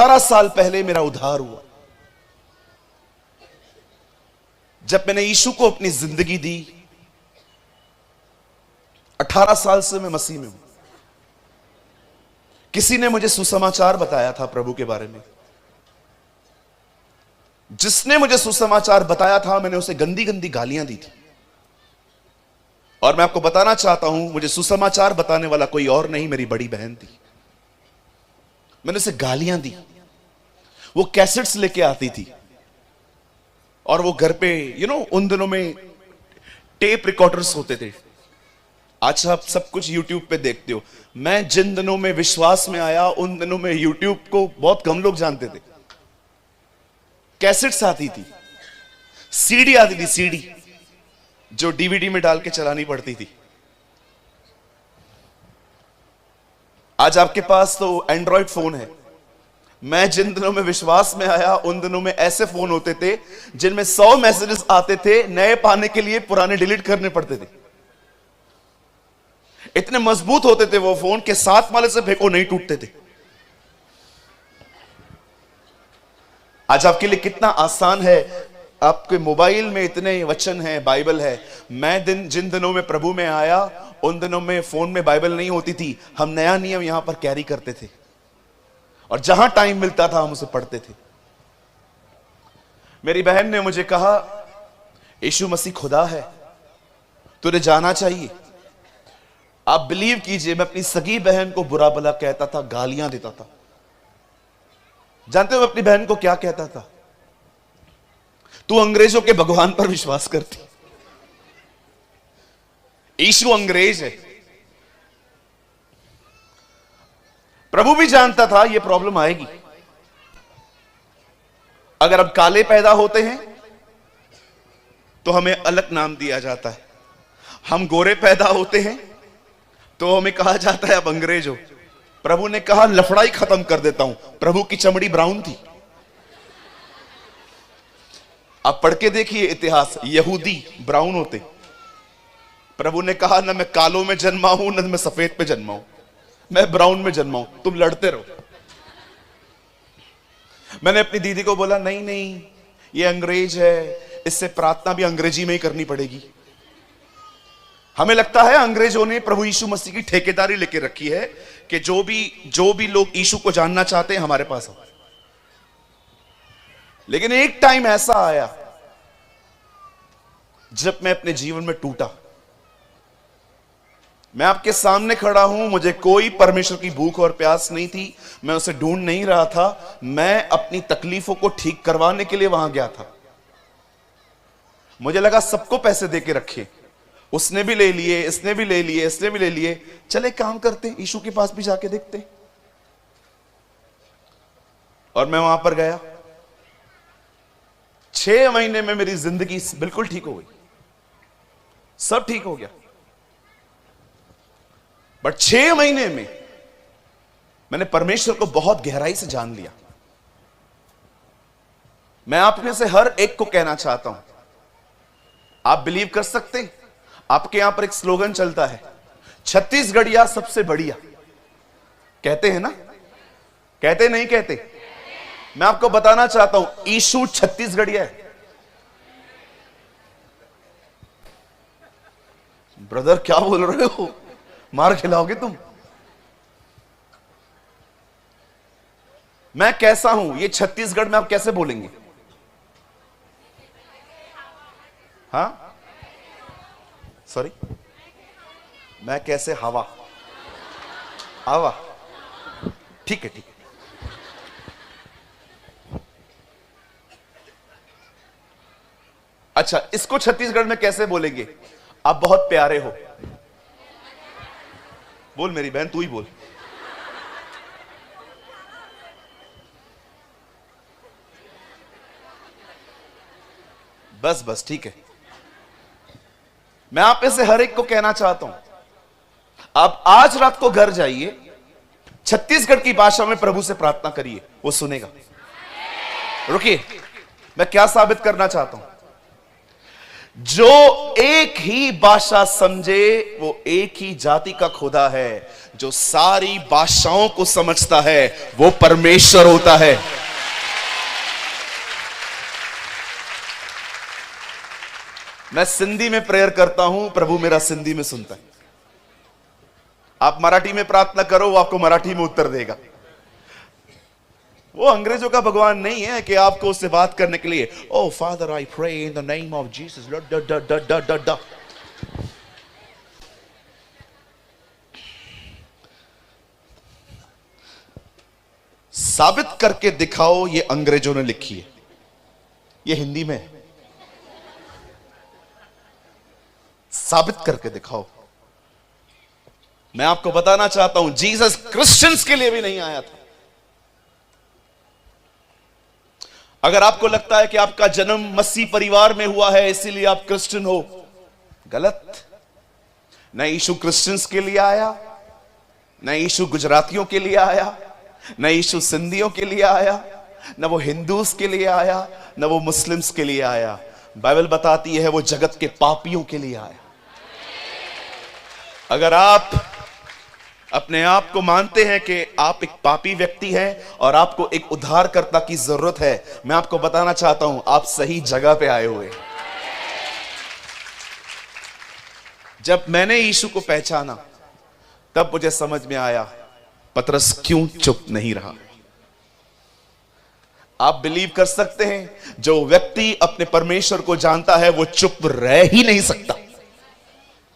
18 साल पहले मेरा उद्धार हुआ। जब मैंने यीशु को अपनी जिंदगी दी, 18 साल से मैं मसीह में हूं। किसी ने मुझे सुसमाचार बताया था प्रभु के बारे में। जिसने मुझे सुसमाचार बताया था, मैंने उसे गंदी गंदी गालियां दी थी। और मैं आपको बताना चाहता हूं, मुझे सुसमाचार बताने वाला कोई और नहीं, मेरी बड़ी बहन थी। मैंने उसे गालियां दी। वो कैसेट्स लेके आती थी और वो घर पे उन दिनों में टेप रिकॉर्डर्स होते थे। आज आप सब कुछ यूट्यूब पे देखते हो। मैं जिन दिनों में विश्वास में आया, उन दिनों में यूट्यूब को बहुत कम लोग जानते थे। कैसेट्स आती थी, सीडी आती थी, सीडी जो डीवीडी में डाल के चलानी पड़ती थी। आज आपके पास तो एंड्रॉयड फोन है। मैं जिन दिनों में विश्वास में आया, उन दिनों में ऐसे फोन होते थे जिनमें 100 मैसेजेस आते थे। नए पाने के लिए पुराने डिलीट करने पड़ते थे। इतने मजबूत होते थे वो फोन के 7 माले से फेंको नहीं टूटते थे। आज आपके लिए कितना आसान है, आपके मोबाइल में इतने वचन हैं, बाइबल है। मैं जिन दिनों में प्रभु में आया, उन दिनों में फोन में बाइबल नहीं होती थी। हम नया नियम यहां पर कैरी करते थे और जहां टाइम मिलता था हम उसे पढ़ते थे। मेरी बहन ने मुझे कहा, यीशु मसीह खुदा है, तुझे जाना चाहिए। आप बिलीव कीजिए, मैं अपनी सगी बहन को बुरा भला कहता था, गालियां देता था। जानते हो मैं अपनी बहन को क्या कहता था? तू अंग्रेजों के भगवान पर विश्वास करती। यीशु अंग्रेज है। प्रभु भी जानता था यह प्रॉब्लम आएगी। अगर अब काले पैदा होते हैं तो हमें अलग नाम दिया जाता है। हम गोरे पैदा होते हैं तो हमें कहा जाता है अब अंग्रेज हो। प्रभु ने कहा लफड़ाई खत्म कर देता हूं। प्रभु की चमड़ी ब्राउन थी। आप पढ़ के देखिए इतिहास, यहूदी ब्राउन होते। प्रभु ने कहा ना मैं कालों में जन्मा हूं, ना मैं सफेद पे जन्मा हूं, मैं ब्राउन में जन्मा हूं, तुम लड़ते रहो। मैंने अपनी दीदी को बोला नहीं नहीं, ये अंग्रेज है, इससे प्रार्थना भी अंग्रेजी में ही करनी पड़ेगी। हमें लगता है अंग्रेजों ने प्रभु यीशु मसीह की ठेकेदारी लेके रखी है कि जो भी लोग यीशु को जानना चाहते हैं हमारे पास आओ। लेकिन एक टाइम ऐसा आया जब मैं अपने जीवन में टूटा। मैं आपके सामने खड़ा हूं, मुझे कोई परमेश्वर की भूख और प्यास नहीं थी। मैं उसे ढूंढ नहीं रहा था। मैं अपनी तकलीफों को ठीक करवाने के लिए वहां गया था। मुझे लगा सबको पैसे देके रखे, उसने भी ले लिए, इसने भी ले लिए, इसने भी ले लिए, चले काम करते, यीशु के पास भी जाके देखते। और मैं वहां पर गया। 6 महीने में मेरी जिंदगी बिल्कुल ठीक हो गई, सब ठीक हो गया। बट 6 महीने में मैंने परमेश्वर को बहुत गहराई से जान लिया। मैं आप में से हर एक को कहना चाहता हूं, आप बिलीव कर सकते हैं, आपके यहां पर एक स्लोगन चलता है, छत्तीसगढ़िया सबसे बढ़िया। कहते हैं ना? कहते नहीं कहते? मैं आपको बताना चाहता हूं, यीशु छत्तीसगढ़िया है। ब्रदर क्या बोल रहे हो, मार खिलाओगे तुम? मैं कैसा हूं ये छत्तीसगढ़ में आप कैसे बोलेंगे? हाँ सॉरी, मैं कैसे हवा हवा, ठीक है ठीक है। अच्छा, इसको छत्तीसगढ़ में कैसे बोलेंगे? आप बहुत प्यारे हो। बोल मेरी बहन, तू ही बोल। बस बस ठीक है। मैं आप में से हर एक को कहना चाहता हूं, आप आज रात को घर जाइए, छत्तीसगढ़ की भाषा में प्रभु से प्रार्थना करिए, वो सुनेगा। रुकिए, मैं क्या साबित करना चाहता हूं। जो एक ही भाषा समझे वो एक ही जाति का खुदा है। जो सारी भाषाओं को समझता है वो परमेश्वर होता है। मैं सिंधी में प्रेयर करता हूं, प्रभु मेरा सिंधी में सुनता है। आप मराठी में प्रार्थना करो, वो आपको मराठी में उत्तर देगा। वो अंग्रेजों का भगवान नहीं है कि आपको उससे बात करने के लिए O father I pray in the name of Jesus. साबित करके दिखाओ ये अंग्रेजों ने लिखी है, ये हिंदी में है। साबित करके दिखाओ। मैं आपको बताना चाहता हूं जीसस क्रिश्चियंस के लिए भी नहीं आया था। अगर आपको लगता है कि आपका जन्म मसीह परिवार में हुआ है इसीलिए आप क्रिश्चियन हो, गलत। न यीशु क्रिश्चियंस के लिए आया, न यीशु गुजरातियों के लिए आया, न यीशु सिंधियों के लिए आया, न वो हिंदूस के लिए आया, न वो मुस्लिम्स के लिए आया। बाइबल बताती है वो जगत के पापियों के लिए आया। अगर आप अपने आप को मानते हैं कि आप एक पापी व्यक्ति हैं और आपको एक उद्धारकर्ता की जरूरत है, मैं आपको बताना चाहता हूं आप सही जगह पे आए हुए। जब मैंने यीशु को पहचाना तब मुझे समझ में आया पतरस क्यों चुप नहीं रहा। आप बिलीव कर सकते हैं जो व्यक्ति अपने परमेश्वर को जानता है वो चुप रह ही नहीं सकता।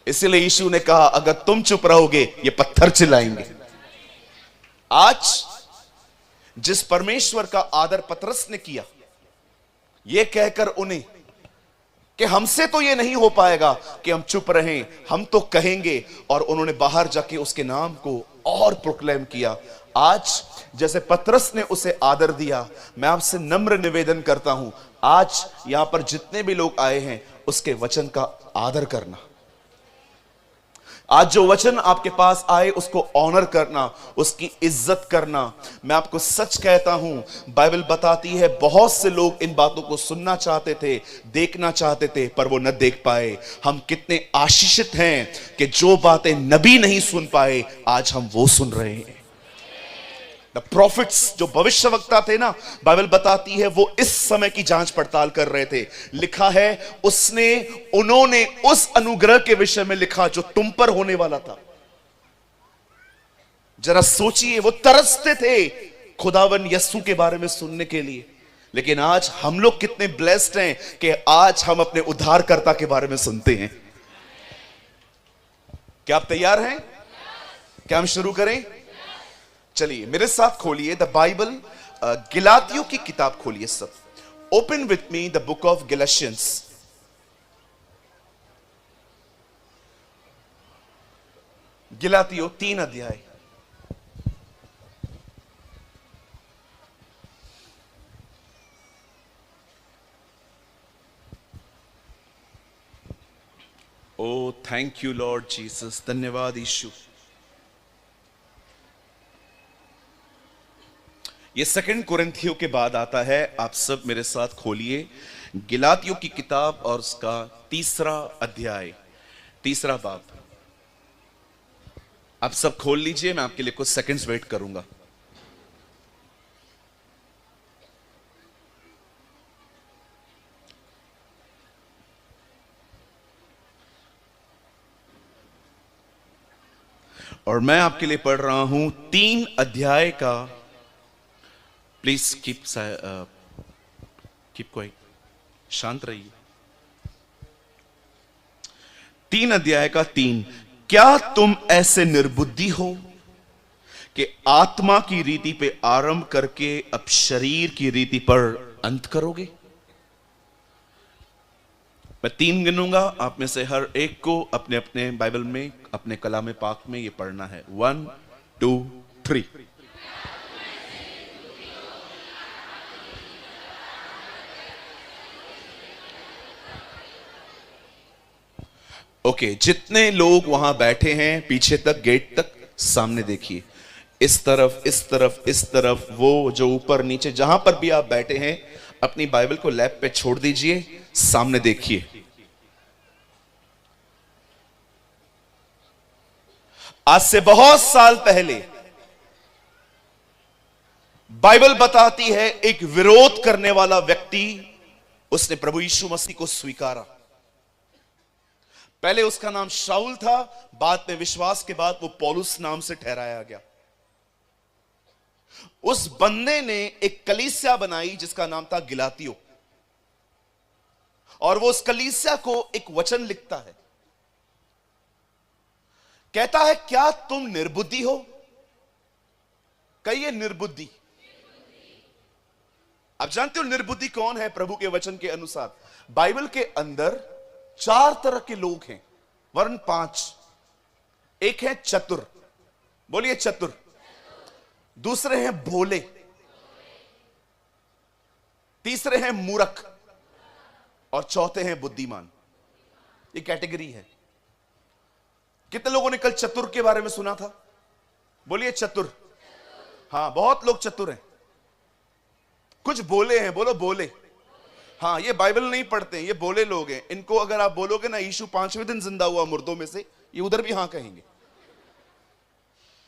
इसलिए यीशु ने कहा अगर तुम चुप रहोगे ये पत्थर चिल्लाएंगे। आज जिस परमेश्वर का आदर पतरस ने किया, यह कहकर उन्हें कि हमसे तो यह नहीं हो पाएगा कि हम चुप रहें, हम तो कहेंगे, और उन्होंने बाहर जाके उसके नाम को और प्रोक्लेम किया। आज जैसे पतरस ने उसे आदर दिया, मैं आपसे नम्र निवेदन करता हूं आज यहां पर जितने भी लोग आए हैं उसके वचन का आदर करना। आज जो वचन आपके पास आए उसको ऑनर करना, उसकी इज्जत करना। मैं आपको सच कहता हूं, बाइबल बताती है बहुत से लोग इन बातों को सुनना चाहते थे, देखना चाहते थे, पर वो न देख पाए। हम कितने आशीषित हैं कि जो बातें नबी नहीं सुन पाए आज हम वो सुन रहे हैं। द प्रॉफिट्स, जो भविष्यवक्ता थे ना, बाइबल बताती है वो इस समय की जांच पड़ताल कर रहे थे। लिखा है उन्होंने उस अनुग्रह के विषय में लिखा जो तुम पर होने वाला था। जरा सोचिए, वो तरसते थे खुदावन यस्सु के बारे में सुनने के लिए। लेकिन आज हम लोग कितने ब्लेस्ड हैं कि आज हम अपने उद्धारकर्ता के बारे में सुनते हैं। क्या आप तैयार हैं? क्या हम शुरू करें? चलिए मेरे साथ खोलिए द बाइबल, गिलातियों की किताब खोलिए सब। Open with me the book of Galatians. गिलातियों 3 अध्याय। O thank you Lord Jesus, धन्यवाद यीशु। ये 2 कुरिन्थियों के बाद आता है। आप सब मेरे साथ खोलिए गिलातियों की किताब और उसका 3 अध्याय, 3 बाब। आप सब खोल लीजिए, मैं आपके लिए कुछ सेकंड्स वेट करूंगा। और मैं आपके लिए पढ़ रहा हूं 3 अध्याय का। प्लीज कीप क्वाइट, शांत रहिए। 3 अध्याय का 3। क्या तुम ऐसे निर्बुद्धि हो कि आत्मा की रीति पे आरंभ करके अब शरीर की रीति पर अंत करोगे? मैं 3 गिनूंगा, आप में से हर एक को अपने अपने बाइबल में, अपने कलाम पाक में ये पढ़ना है। 1 2 3। ओके, जितने लोग वहां बैठे हैं पीछे तक, गेट तक, सामने देखिए। इस तरफ, इस तरफ, इस तरफ, वो जो ऊपर नीचे जहां पर भी आप बैठे हैं अपनी बाइबल को लैप पे छोड़ दीजिए, सामने देखिए। आज से बहुत साल पहले बाइबल बताती है एक विरोध करने वाला व्यक्ति, उसने प्रभु यीशु मसीह को स्वीकारा। पहले उसका नाम शाऊल था, बाद में विश्वास के बाद वो पौलुस नाम से ठहराया गया। उस बंदे ने एक कलीसिया बनाई जिसका नाम था गिलातियो, और वो उस कलीसिया को एक वचन लिखता है, कहता है क्या तुम निर्बुद्धि हो? कहिए निर्बुद्धि। आप जानते हो निर्बुद्धि कौन है? प्रभु के वचन के अनुसार बाइबल के अंदर 4 तरह के लोग हैं, वरन 5। एक है चतुर, बोलिए चतुर। दूसरे हैं भोले, तीसरे हैं मूर्ख, और चौथे हैं बुद्धिमान। ये कैटेगरी है। कितने लोगों ने कल चतुर के बारे में सुना था? बोलिए चतुर। हां, बहुत लोग चतुर हैं। कुछ बोले हैं, बोलो बोले। हाँ, ये बाइबल नहीं पढ़ते, ये बोले लोग हैं। इनको अगर आप बोलोगे ना यीशु 5वें दिन जिंदा हुआ मुर्दों में से, ये उधर भी हां कहेंगे।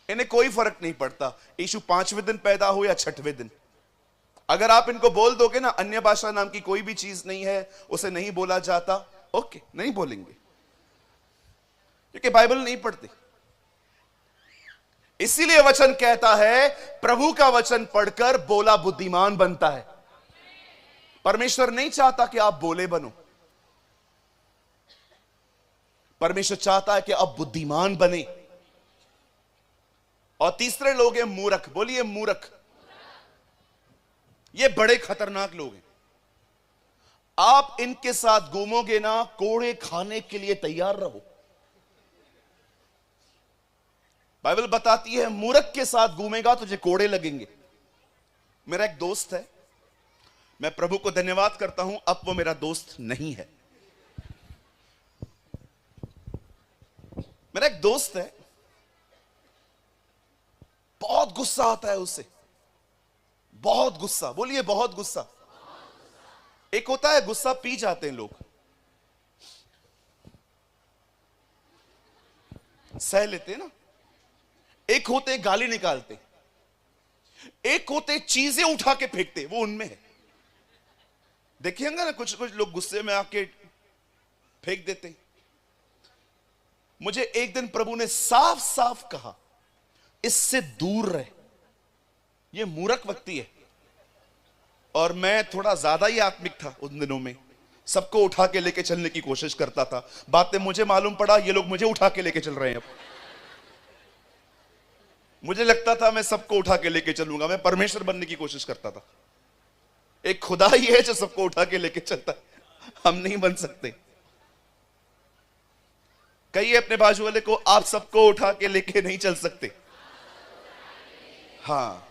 इन्हें कोई फर्क नहीं पड़ता यीशु 5वें दिन पैदा हो या 6वें दिन। अगर आप इनको बोल दोगे ना अन्य भाषा नाम की कोई भी चीज नहीं है, उसे नहीं बोला जाता, ओके, नहीं बोलेंगे, क्योंकि बाइबल नहीं पढ़ते। इसीलिए वचन कहता है प्रभु का वचन पढ़कर बोला बुद्धिमान बनता है। परमेश्वर नहीं चाहता कि आप बोले बनो, परमेश्वर चाहता है कि आप बुद्धिमान बने। और तीसरे लोग हैं मूर्ख, बोलिए मूर्ख। ये बड़े खतरनाक लोग हैं। आप इनके साथ घूमोगे ना, कोड़े खाने के लिए तैयार रहो। बाइबल बताती है मूर्ख के साथ घूमेगा तुझे कोड़े लगेंगे। मेरा एक दोस्त है, मैं प्रभु को धन्यवाद करता हूं अब वो मेरा दोस्त नहीं है। मेरा एक दोस्त है, बहुत गुस्सा आता है उससे, बहुत गुस्सा, बोलिए बहुत गुस्सा। एक होता है गुस्सा पी जाते हैं लोग, सह लेते हैं ना। एक होते गाली निकालते, एक होते चीजें उठा के फेंकते, वो उनमें है। देखिएगा ना कुछ कुछ लोग गुस्से में आके फेंक देते। मुझे एक दिन प्रभु ने साफ साफ कहा इससे दूर रहे, ये मूर्ख व्यक्ति है। और मैं थोड़ा ज्यादा ही आत्मिक था उन दिनों में, सबको उठा के लेके चलने की कोशिश करता था। बातें मुझे मालूम पड़ा ये लोग मुझे उठा के लेके चल रहे हैं। अब मुझे लगता था मैं सबको उठा के लेके चलूंगा, मैं परमेश्वर बनने की कोशिश करता था। एक खुदा ही है जो सबको उठा के लेके चलता है, हम नहीं बन सकते। कहिए अपने बाजू वाले को, आप सबको उठा के लेके नहीं चल सकते। हाँ,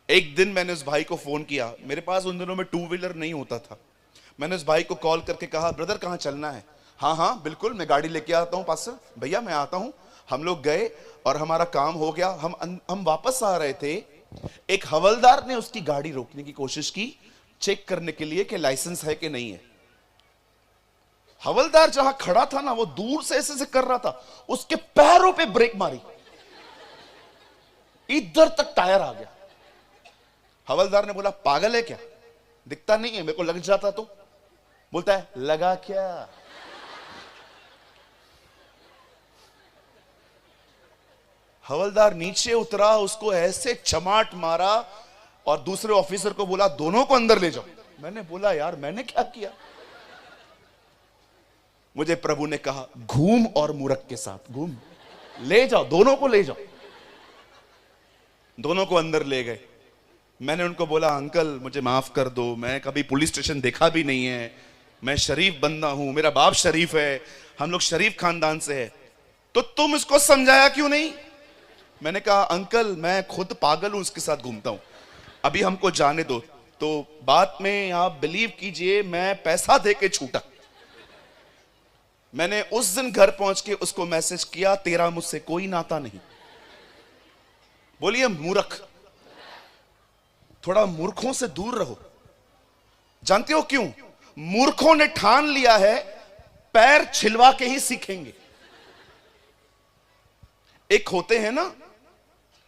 एक दिन मैंने उस भाई को फोन किया, मेरे पास उन दिनों में 2 व्हीलर नहीं होता था। मैंने उस भाई को कॉल करके कहा ब्रदर कहां चलना है? हाँ हाँ बिल्कुल, मैं गाड़ी लेके आता हूं पास्टर भैया, मैं आता हूं। हम लोग गए और हमारा काम हो गया। हम वापस आ रहे थे, एक हवलदार ने उसकी गाड़ी रोकने की कोशिश की, चेक करने के लिए कि लाइसेंस है कि नहीं है। हवलदार जहां खड़ा था ना, वो दूर से ऐसे कर रहा था, उसके पैरों पे ब्रेक मारी, इधर तक टायर आ गया। हवलदार ने बोला पागल है क्या, दिखता नहीं है, मेरे को लग जाता तो। बोलता है लगा क्या? हवलदार नीचे उतरा, उसको ऐसे चमाट मारा और दूसरे ऑफिसर को बोला दोनों को अंदर ले जाओ। मैंने बोला यार मैंने क्या किया? मुझे प्रभु ने कहा घूम और मूर्ख के साथ घूम, ले जाओ, दोनों को ले जाओ। दोनों को अंदर ले गए। मैंने उनको बोला अंकल मुझे माफ कर दो, मैं कभी पुलिस स्टेशन देखा भी नहीं है, मैं शरीफ बंदा हूं, मेरा बाप शरीफ है, हम लोग शरीफ खानदान से है, तो तुम इसको समझाया क्यों नहीं? मैंने कहा अंकल मैं खुद पागल हूं, उसके साथ घूमता हूं, अभी हमको जाने दो। तो बात में आप बिलीव कीजिए, मैं पैसा दे के छूटा। मैंने उस दिन घर पहुंच के उसको मैसेज किया तेरा मुझसे कोई नाता नहीं। बोलिए मूर्ख। थोड़ा मूर्खों से दूर रहो। जानते हो क्यों? मूर्खों ने ठान लिया है पैर छिलवा के ही सीखेंगे। एक होते हैं ना,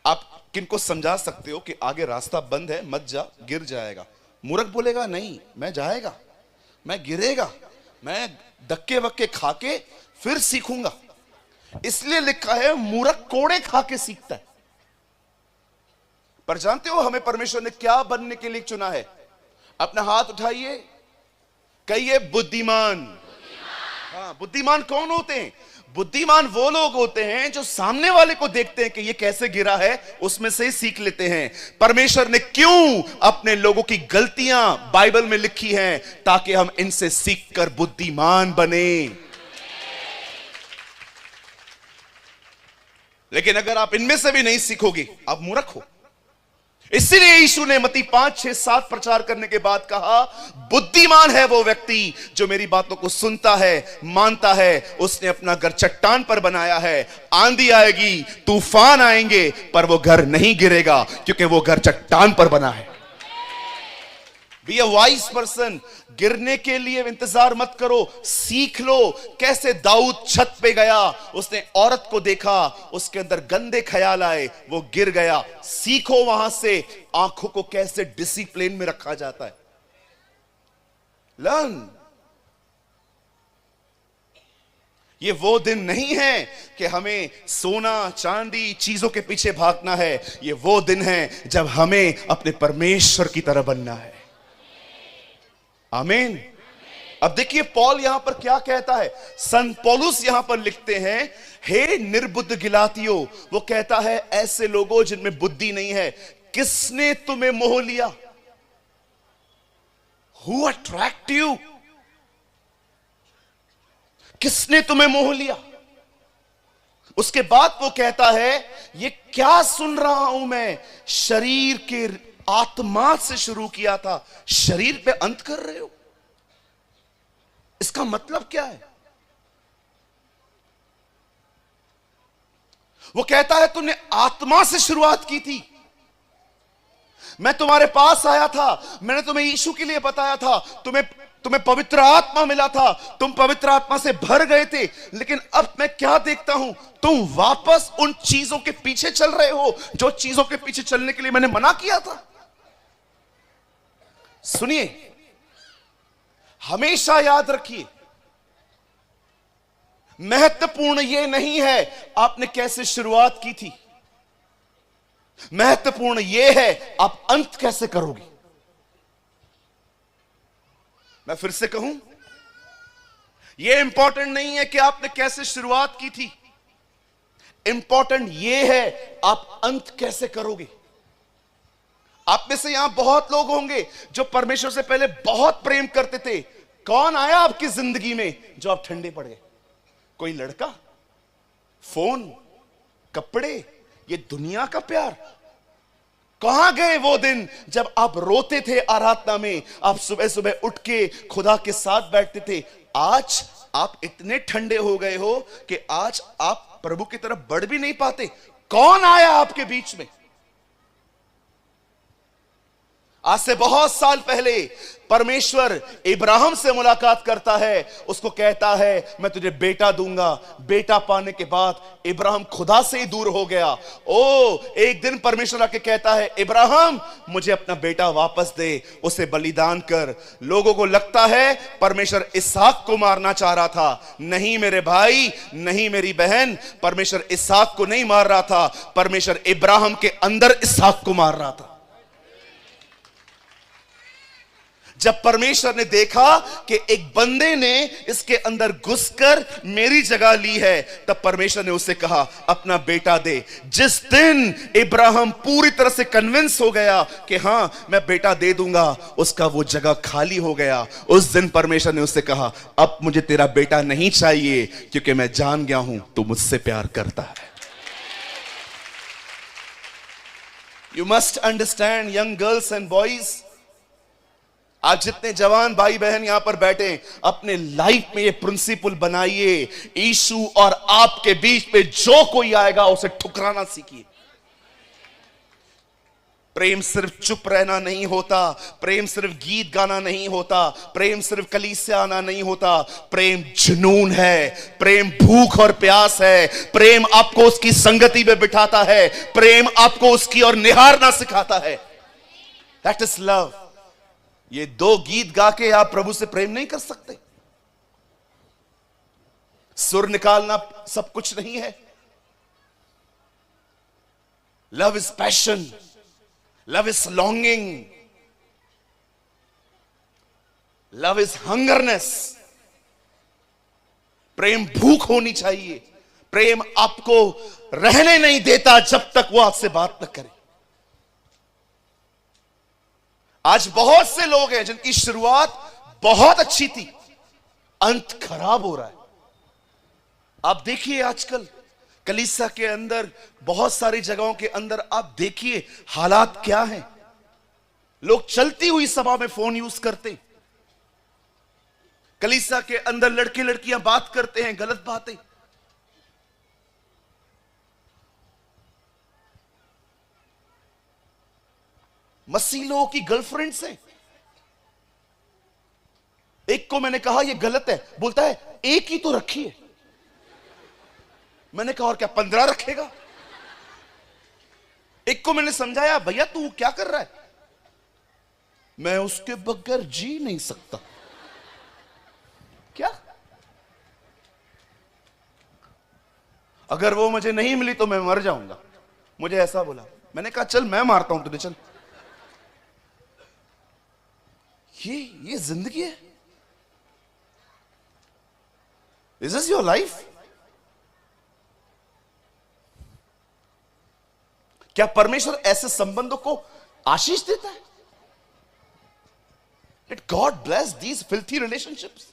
आप किनको समझा सकते हो कि आगे रास्ता बंद है, मत जा, गिर जाएगा। मूर्ख बोलेगा नहीं, मैं जाएगा, मैं गिरेगा, मैं धक्के वक्के खा के फिर सीखूंगा। इसलिए लिखा है मूर्ख कोड़े खा के सीखता है। पर जानते हो हमें परमेश्वर ने क्या बनने के लिए चुना है? अपना हाथ उठाइए, कहिए बुद्धिमान। हाँ, बुद्धिमान कौन होते हैं? बुद्धिमान वो लोग होते हैं जो सामने वाले को देखते हैं कि ये कैसे गिरा है, उसमें से ही सीख लेते हैं। परमेश्वर ने क्यों अपने लोगों की गलतियां बाइबल में लिखी हैं? ताकि हम इनसे सीखकर बुद्धिमान बने। लेकिन अगर आप इनमें से भी नहीं सीखोगे, आप मूर्ख हो। इसीलिए यीशु ने मत्ती 5, 6, 7 प्रचार करने के बाद कहा, बुद्धिमान है वो व्यक्ति जो मेरी बातों को सुनता है, मानता है। उसने अपना घर चट्टान पर बनाया है, आंधी आएगी, तूफान आएंगे, पर वो घर नहीं गिरेगा, क्योंकि वो घर चट्टान पर बना है। Be a wise person. गिरने के लिए इंतजार मत करो, सीख लो। कैसे दाऊद छत पे गया, उसने औरत को देखा, उसके अंदर गंदे ख्याल आए, वो गिर गया। सीखो वहां से आंखों को कैसे डिसिप्लिन में रखा जाता है। लर्न। ये वो दिन नहीं है कि हमें सोना चांदी चीजों के पीछे भागना है। ये वो दिन है जब हमें अपने परमेश्वर की तरह बनना है। आमीन। अब देखिए पौल यहां पर क्या कहता है। संत पौलुस यहां पर लिखते हैं, हे निर्बुद्ध गिलातियों, वो कहता है ऐसे लोगों जिनमें बुद्धि नहीं है, किसने तुम्हें मोह लिया? Who attract you? किसने तुम्हें मोह लिया? उसके बाद वो कहता है, ये क्या सुन रहा हूं मैं, शरीर के आत्मा से शुरू किया था, शरीर पे अंत कर रहे हो। इसका मतलब क्या है? वो कहता है तुमने आत्मा से शुरुआत की थी। मैं तुम्हारे पास आया था, मैंने तुम्हें यीशु के लिए बताया था, तुम्हें पवित्र आत्मा मिला था, तुम पवित्र आत्मा से भर गए थे। लेकिन अब मैं क्या देखता हूं, तुम वापस उन चीजों के पीछे चल रहे हो जो चीजों के पीछे चलने के लिए मैंने मना किया था। सुनिए, हमेशा याद रखिए, महत्वपूर्ण यह नहीं है आपने कैसे शुरुआत की थी, महत्वपूर्ण यह है आप अंत कैसे करोगे। मैं फिर से कहूं, यह इंपॉर्टेंट नहीं है कि आपने कैसे शुरुआत की थी, इंपॉर्टेंट यह है आप अंत कैसे करोगे। आप में से यहां बहुत लोग होंगे जो परमेश्वर से पहले बहुत प्रेम करते थे। कौन आया आपकी जिंदगी में जो आप ठंडे पड़ गए? कोई लड़का, फोन, कपड़े, ये दुनिया का प्यार। कहां गए वो दिन जब आप रोते थे आराधना में, आप सुबह सुबह उठ के खुदा के साथ बैठते थे। आज आप इतने ठंडे हो गए हो कि आज आप प्रभु की तरफ बढ़ भी नहीं पाते। कौन आया आपके बीच में? आज से बहुत साल पहले परमेश्वर इब्राहिम से मुलाकात करता है, उसको कहता है मैं तुझे बेटा दूंगा। बेटा पाने के बाद इब्राहिम खुदा से ही दूर हो गया। एक दिन परमेश्वर आके कहता है, इब्राहिम मुझे अपना बेटा वापस दे, उसे बलिदान कर। लोगों को लगता है परमेश्वर इसहाक को मारना चाह रहा था। नहीं मेरे भाई, नहीं मेरी बहन, परमेश्वर इसहाक को नहीं मार रहा था, परमेश्वर इब्राहिम के अंदर इसहाक को मार रहा था। जब परमेश्वर ने देखा कि एक बंदे ने इसके अंदर घुसकर मेरी जगह ली है, तब परमेश्वर ने उससे कहा अपना बेटा दे। जिस दिन इब्राहिम पूरी तरह से कन्विंस हो गया कि हां मैं बेटा दे दूंगा, उसका वो जगह खाली हो गया। उस दिन परमेश्वर ने उससे कहा अब मुझे तेरा बेटा नहीं चाहिए, क्योंकि मैं जान गया हूं तू मुझसे प्यार करता है। You must understand young girls and boys, आज जितने जवान भाई बहन यहां पर बैठे, अपने लाइफ में ये प्रिंसिपल बनाइए, यीशु और आपके बीच में जो कोई आएगा उसे ठुकराना सीखिए। प्रेम सिर्फ चुप रहना नहीं होता, प्रेम सिर्फ गीत गाना नहीं होता, प्रेम सिर्फ कलीसिया आना नहीं होता। प्रेम जुनून है, प्रेम भूख और प्यास है, प्रेम आपको उसकी संगति में बिठाता है, प्रेम आपको उसकी ओर निहारना सिखाता है। That is love. ये दो गीत गा के आप प्रभु से प्रेम नहीं कर सकते। सुर निकालना सब कुछ नहीं है। Love is passion, love is longing, love is hungerness. प्रेम भूख होनी चाहिए। प्रेम आपको रहने नहीं देता जब तक वो आपसे बात न करे। आज बहुत से लोग हैं जिनकी शुरुआत बहुत अच्छी थी, अंत खराब हो रहा है। आप देखिए आजकल कलीसिया के अंदर, बहुत सारी जगहों के अंदर आप देखिए हालात क्या हैं। लोग चलती हुई सभा में फोन यूज करते, कलीसिया के अंदर लड़के लड़कियां बात करते हैं गलत बातें। मसीह लोगों की गर्लफ्रेंड से एक को मैंने कहा यह गलत है, बोलता है एक ही तो रखी है। मैंने कहा और क्या 15 रखेगा? एक को मैंने समझाया, भैया तू क्या कर रहा है? मैं उसके बगैर जी नहीं सकता। क्या? अगर वो मुझे नहीं मिली तो मैं मर जाऊंगा। मुझे ऐसा बोला। मैंने कहा चल मैं मारता हूं तुझे, चल। ये जिंदगी है? Is this your life? क्या परमेश्वर ऐसे संबंधों को आशीष देता है? Let God bless these filthy relationships.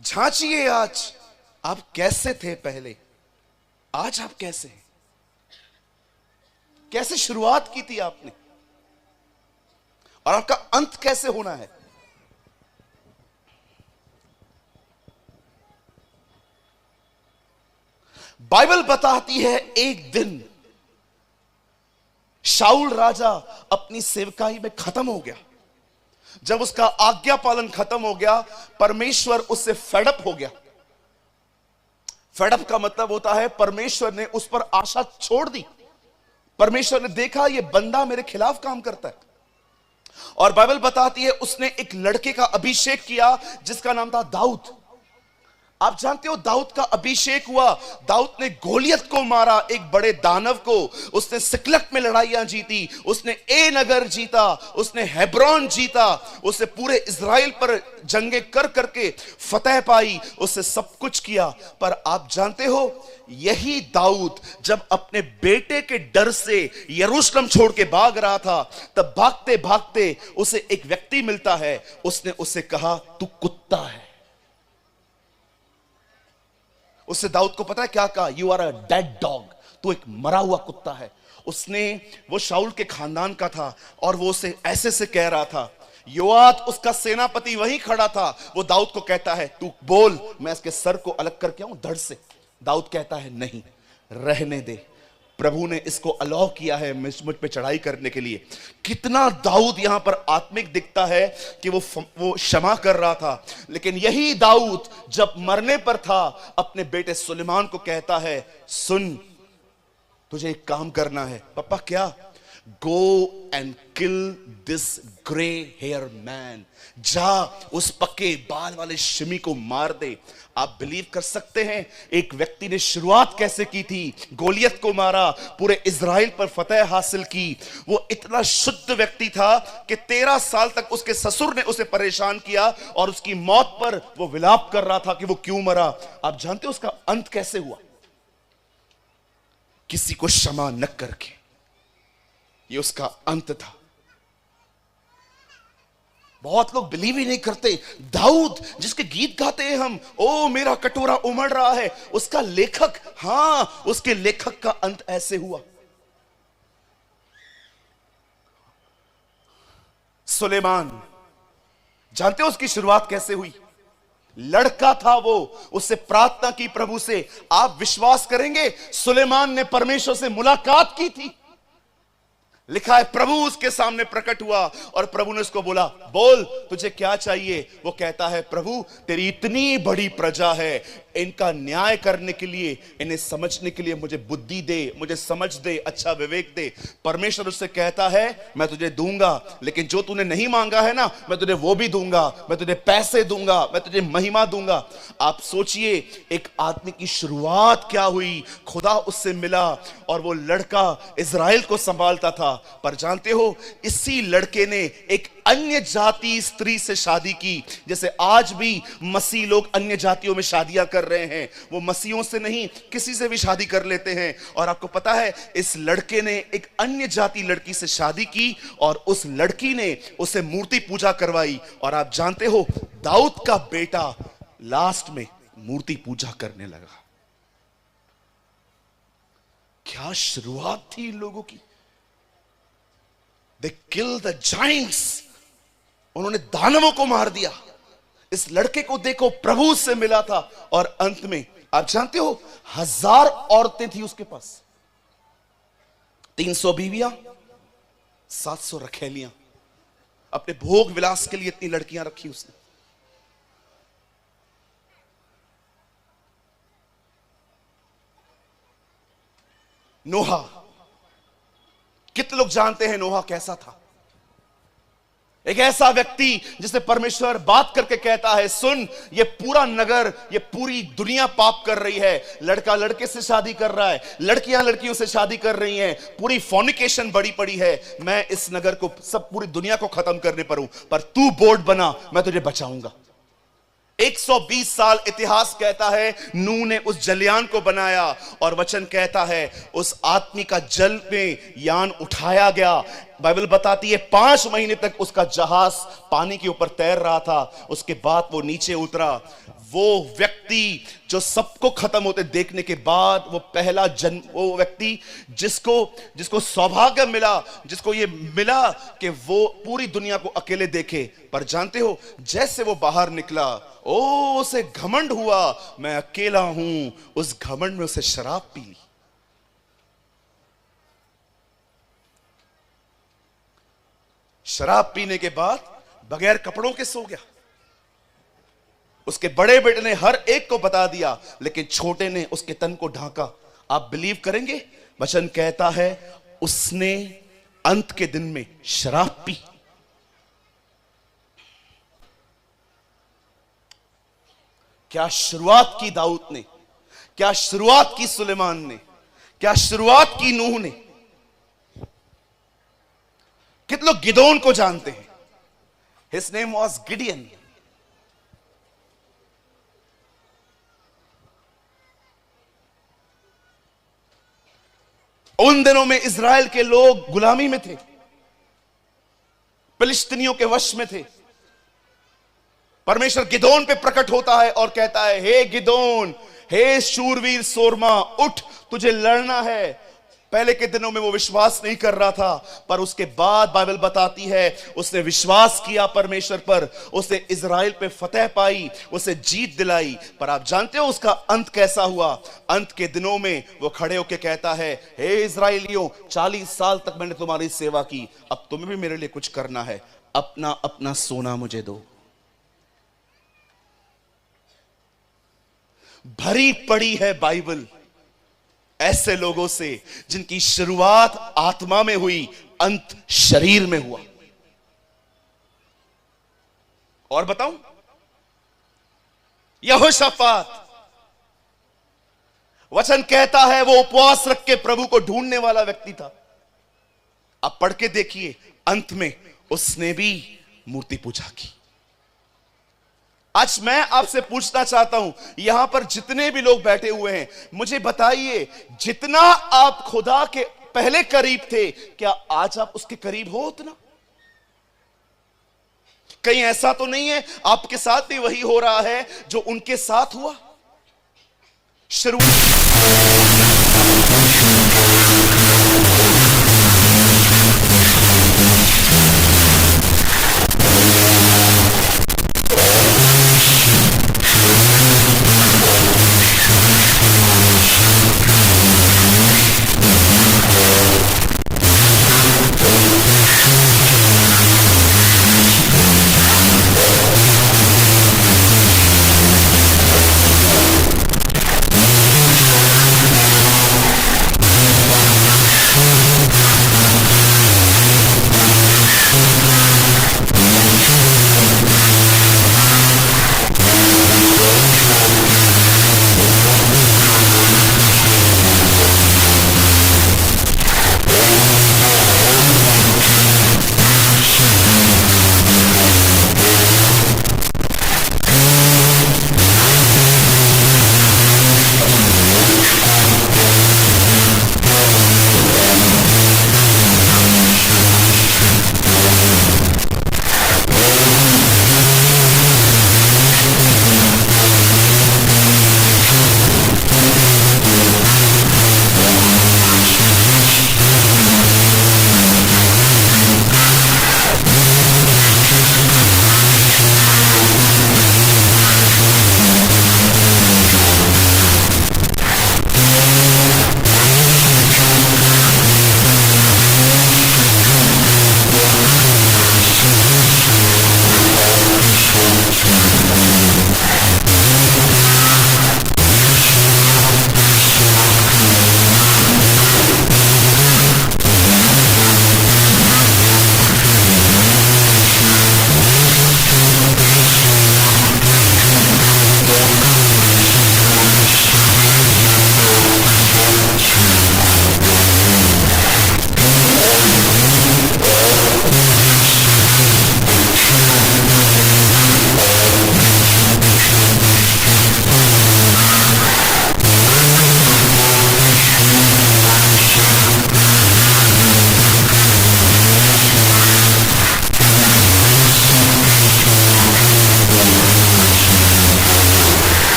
झांचिए आज आप कैसे थे पहले, आज आप कैसे हैं? कैसे शुरुआत की थी आपने, और आपका अंत कैसे होना है? बाइबल बताती है एक दिन शाऊल राजा अपनी सेवकाई में खत्म हो गया। जब उसका आज्ञा पालन खत्म हो गया, परमेश्वर उससे फेडअप हो गया। फेडअप का मतलब होता है परमेश्वर ने उस पर आशा छोड़ दी। परमेश्वर ने देखा यह बंदा मेरे खिलाफ काम करता है, और बाइबल बताती है उसने एक लड़के का अभिषेक किया जिसका नाम था दाऊद। आप जानते हो दाऊद का अभिषेक हुआ, दाऊद ने गोलियत को मारा, एक बड़े दानव को। उसने सिकलग में लड़ाइयां जीती, उसने ए नगर जीता, उसने हेब्रोन जीता, उसने पूरे इज़राइल पर जंगे कर करके फतेह पाई, उसने सब कुछ किया। पर आप जानते हो यही दाऊद जब अपने बेटे के डर से यरूशलेम छोड़ के भाग रहा था, तब भागते भागते उसे एक व्यक्ति मिलता है। उसने उसे कहा तू कुत्ता है। उससे दाऊद को पता है क्या कहा? You are a dead dog, तू एक मरा हुआ कुत्ता है। उसने, वो शाऊल के खानदान का था, और वो उसे ऐसे से कह रहा था। योआत उसका सेनापति वहीं खड़ा था। वो दाऊद को कहता है तू बोल, मैं इसके सर को अलग करके आऊं धड़ से। दाऊद कहता है नहीं, रहने दे, प्रभु ने इसको अलाउ किया है मुझ पे चढ़ाई करने के लिए। कितना दाऊद यहां पर आत्मिक दिखता है कि वो क्षमा कर रहा था। लेकिन यही दाऊद जब मरने पर था, अपने बेटे सुलेमान को कहता है सुन, तुझे एक काम करना है। पापा क्या? Go and kill this grey hair man, जा उस पक्के बाल वाले शिमी को मार दे। आप बिलीव कर सकते हैं एक व्यक्ति ने शुरुआत कैसे की थी? गोलियत को मारा, पूरे इज़राइल पर फतेह हासिल की। वो इतना शुद्ध व्यक्ति था कि 13 साल तक उसके ससुर ने उसे परेशान किया, और उसकी मौत पर वो विलाप कर रहा था कि वो क्यों मरा। आप जानते हो उसका अंत कैसे हुआ? किसी को क्षमा न करके। ये उसका अंत था। बहुत लोग बिलीव ही नहीं करते। दाऊद जिसके गीत गाते हैं हम, ओ मेरा कटोरा उमड़ रहा है, उसका लेखक, हां उसके लेखक का अंत ऐसे हुआ। सुलेमान, जानते हो उसकी शुरुआत कैसे हुई? लड़का था वो, उससे प्रार्थना की प्रभु से। आप विश्वास करेंगे सुलेमान ने परमेश्वर से मुलाकात की थी। लिखा है प्रभु उसके सामने प्रकट हुआ और प्रभु ने उसको बोला, बोल तुझे क्या चाहिए। वो कहता है, प्रभु तेरी इतनी बड़ी प्रजा है, इनका न्याय करने के लिए, इन्हें समझने के लिए मुझे बुद्धि दे, मुझे समझ दे, अच्छा विवेक दे। परमेश्वर उससे कहता है, मैं तुझे दूंगा, लेकिन जो तूने नहीं मांगा है ना, मैं तुझे वो भी दूंगा, मैं तुझे पैसे दूंगा, मैं तुझे महिमा दूंगा। आप सोचिए एक आदमी की शुरुआत क्या हुई। खुदा उससे मिला और वो लड़का इजराइल को संभालता था। पर जानते हो, इसी लड़के ने एक अन्य जाति स्त्री से शादी की। जैसे आज भी मसीह लोग अन्य जातियों में शादियां कर रहे हैं, वो मसीहों से नहीं किसी से भी शादी कर लेते हैं। और आपको पता है, इस लड़के ने एक अन्य जाति लड़की से शादी की और उस लड़की ने उसे मूर्ति पूजा करवाई। और आप जानते हो, दाऊद का बेटा लास्ट में मूर्ति पूजा करने लगा। क्या शुरुआत थी इन लोगों की। They killed the giants. उन्होंने दानवों को मार दिया। इस लड़के को देखो, प्रभु से मिला था और अंत में आप जानते हो 1000 औरतें थी उसके पास, 300 बीवियां, 700 रखेलियां। अपने भोग विलास के लिए इतनी लड़कियां रखी उसने। नोहा, कितने लोग जानते हैं नोहा कैसा था। एक ऐसा व्यक्ति जिसे परमेश्वर बात करके कहता है, सुन, ये पूरा नगर, ये पूरी दुनिया पाप कर रही है। लड़का लड़के से शादी कर रहा है, लड़कियां लड़कियों से शादी कर रही हैं, पूरी फॉर्निकेशन बड़ी पड़ी है। मैं इस नगर को, सब पूरी दुनिया को खत्म करने पर हूं, पर तू बोर्ड बना, मैं तुझे बचाऊंगा। 120 साल इतिहास कहता है नूह ने उस जलयान को बनाया और वचन कहता है उस आदमी का जल में यान उठाया गया। बाइबल बताती है 5 महीने तक उसका जहाज पानी के ऊपर तैर रहा था। उसके बाद वो नीचे उतरा। वो व्यक्ति जो सबको खत्म होते देखने के बाद, वो पहला जन्म, वो व्यक्ति जिसको सौभाग्य मिला, जिसको ये मिला कि वो पूरी दुनिया को अकेले देखे। पर जानते हो, जैसे वो बाहर निकला, ओ उसे घमंड हुआ, मैं अकेला हूं। उस घमंड में उसे शराब पी ली। शराब पीने के बाद बगैर कपड़ों के सो गया। उसके बड़े बेटे ने हर एक को बता दिया, लेकिन छोटे ने उसके तन को ढांका। आप बिलीव करेंगे, वचन कहता है उसने अंत के दिन में शराब पी। क्या शुरुआत की दाऊद ने, क्या शुरुआत की सुलेमान ने, क्या शुरुआत की नूह ने। कितने लोग गिदोन को जानते हैं। His name was Gideon. उन दिनों में इजराइल के लोग गुलामी में थे, फिलिस्तीनियों के वश में थे। परमेश्वर गिदोन पे प्रकट होता है और कहता है, हे गिदोन, हे शूरवीर सोरमा, उठ, तुझे लड़ना है। पहले के दिनों में वो विश्वास नहीं कर रहा था, पर उसके बाद बाइबल बताती है उसने विश्वास किया परमेश्वर पर, उसने इजराइल पे फतेह पाई, उसे जीत दिलाई। पर आप जानते हो उसका अंत कैसा हुआ। अंत के दिनों में वो खड़े होकर कहता है, हे इजराइलियों, 40 साल तक मैंने तुम्हारी सेवा की, अब तुम्हें भी मेरे लिए कुछ करना है। अपना अपना सोना मुझे दो। भरी पड़ी है बाइबल ऐसे लोगों से जिनकी शुरुआत आत्मा में हुई, अंत शरीर में हुआ। और बताऊं, यहोशाफात, वचन कहता है वो उपवास रख के प्रभु को ढूंढने वाला व्यक्ति था। आप पढ़ के देखिए, अंत में उसने भी मूर्ति पूजा की। आज मैं आपसे पूछना चाहता हूं, यहां पर जितने भी लोग बैठे हुए हैं, मुझे बताइए, जितना आप खुदा के पहले करीब थे, क्या आज आप उसके करीब हो उतना? कहीं ऐसा तो नहीं है आपके साथ भी वही हो रहा है जो उनके साथ हुआ? शुरू